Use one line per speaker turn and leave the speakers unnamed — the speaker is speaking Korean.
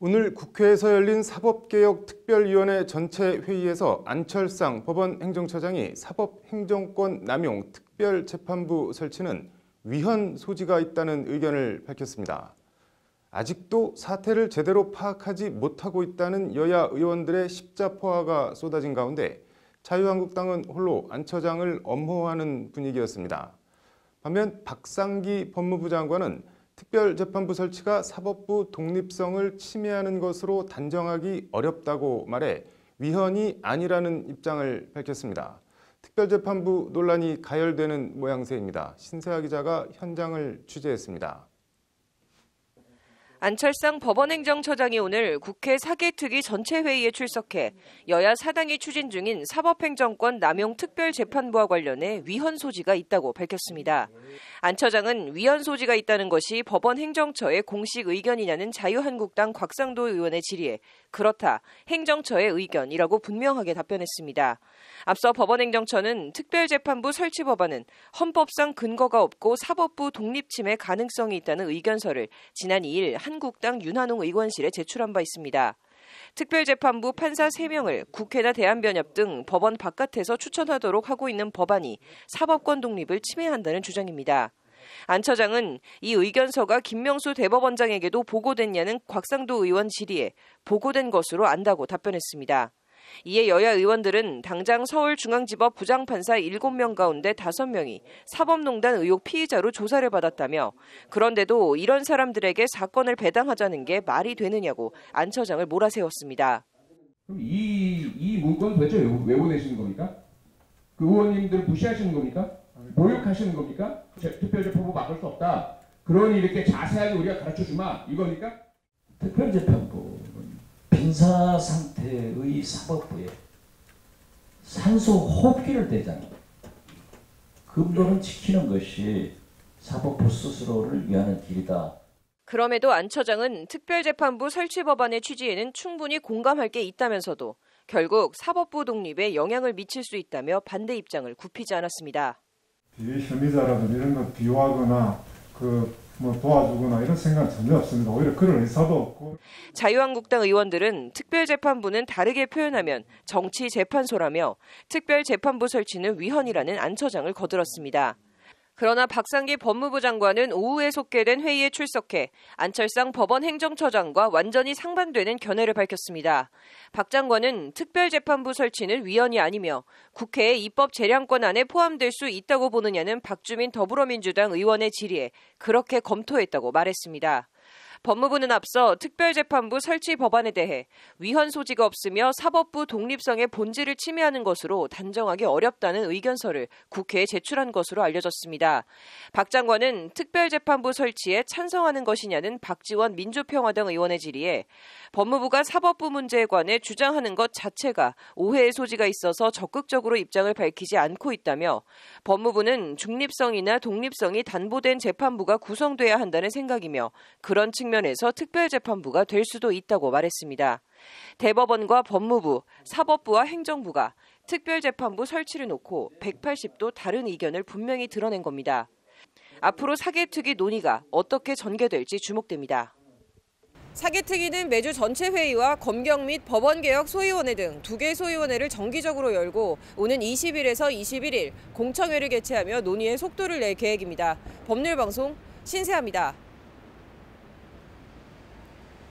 오늘 국회에서 열린 사법개혁특별위원회 전체 회의에서 안철상 법원행정처장이 사법행정권 남용 특별재판부 설치는 위헌 소지가 있다는 의견을 밝혔습니다. 아직도 사태를 제대로 파악하지 못하고 있다는 여야 의원들의 십자포화가 쏟아진 가운데 자유한국당은 홀로 안 처장을 엄호하는 분위기였습니다. 반면 박상기 법무부 장관은 특별재판부 설치가 사법부 독립성을 침해하는 것으로 단정하기 어렵다고 말해 위헌이 아니라는 입장을 밝혔습니다. 특별재판부 논란이 가열되는 모양새입니다. 신세아 기자가 현장을 취재했습니다.
안철상 법원행정처장이 오늘 국회 사개특위 전체회의에 출석해 여야 사당이 추진 중인 사법행정권 남용 특별재판부와 관련해 위헌 소지가 있다고 밝혔습니다. 안 처장은 위헌 소지가 있다는 것이 법원행정처의 공식 의견이냐는 자유한국당 곽상도 의원의 질의에 그렇다, 행정처의 의견이라고 분명하게 답변했습니다. 앞서 법원행정처는 특별재판부 설치 법안은 헌법상 근거가 없고 사법부 독립침해 가능성이 있다는 의견서를 지난 2일 한국당 윤한홍 의원실에 제출한 바 있습니다. 특별재판부 판사 3명을 국회나 대한변협 등 법원 바깥에서 추천하도록 하고 있는 법안이 사법권 독립을 침해한다는 주장입니다. 안 처장은 이 의견서가 김명수 대법원장에게도 보고됐냐는 곽상도 의원 질의에 보고된 것으로 안다고 답변했습니다. 이에 여야 의원들은 당장 서울중앙지법 부장판사 7명 가운데 5명이 사법농단 의혹 피의자로 조사를 받았다며 그런데도 이런 사람들에게 사건을 배당하자는 게 말이 되느냐고 안 처장을 몰아세웠습니다.
그럼 이 문건 도대체 왜 보내시는 겁니까? 그 의원님들 무시하시는 겁니까? 모욕하시는 겁니까? 특별재판부 막을 수 없다. 그러니 이렇게 자세하게 우리가 가르쳐주마 이겁니까?
특별재판부는 빈사 상태의 사법부에 산소 호흡기를 대잖아요. 금도는 지키는 것이 사법부 스스로를 위하는 길이다.
그럼에도 안 처장은 특별재판부 설치 법안의 취지에는 충분히 공감할 게 있다면서도 결국 사법부 독립에 영향을 미칠 수 있다며 반대 입장을 굽히지 않았습니다.
비혐의자라든 이런 거 비호하거나 도와주거나 이런 생각은 전혀 없습니다. 오히려 그런 의사도 없고.
자유한국당 의원들은 특별재판부는 다르게 표현하면 정치재판소라며 특별재판부 설치는 위헌이라는 안 처장을 거들었습니다. 그러나 박상기 법무부 장관은 오후에 속개된 회의에 출석해 안철상 법원행정처장과 완전히 상반되는 견해를 밝혔습니다. 박 장관은 특별재판부 설치는 위헌이 아니며 국회의 입법 재량권 안에 포함될 수 있다고 보느냐는 박주민 더불어민주당 의원의 질의에 그렇게 검토했다고 말했습니다. 법무부는 앞서 특별재판부 설치 법안에 대해 위헌 소지가 없으며 사법부 독립성의 본질을 침해하는 것으로 단정하기 어렵다는 의견서를 국회에 제출한 것으로 알려졌습니다. 박 장관은 특별재판부 설치에 찬성하는 것이냐는 박지원 민주평화당 의원의 질의에 법무부가 사법부 문제에 관해 주장하는 것 자체가 오해의 소지가 있어서 적극적으로 입장을 밝히지 않고 있다며 법무부는 중립성이나 독립성이 담보된 재판부가 구성돼야 한다는 생각이며 그런 측면에서 특별재판부가 될 수도 있다고 말했습니다. 대법원과 법무부, 사법부와 행정부가 특별재판부 설치를 놓고 180도 다른 의견을 분명히 드러낸 겁니다. 앞으로 사개특위 논의가 어떻게 전개될지 주목됩니다. 사개특위는 매주 전체 회의와 검경 및 법원개혁 소위원회 등 2개 소위원회를 정기적으로 열고 오는 20일에서 21일 공청회를 개최하며 논의에 속도를 낼 계획입니다. 법률방송 신세아입니다.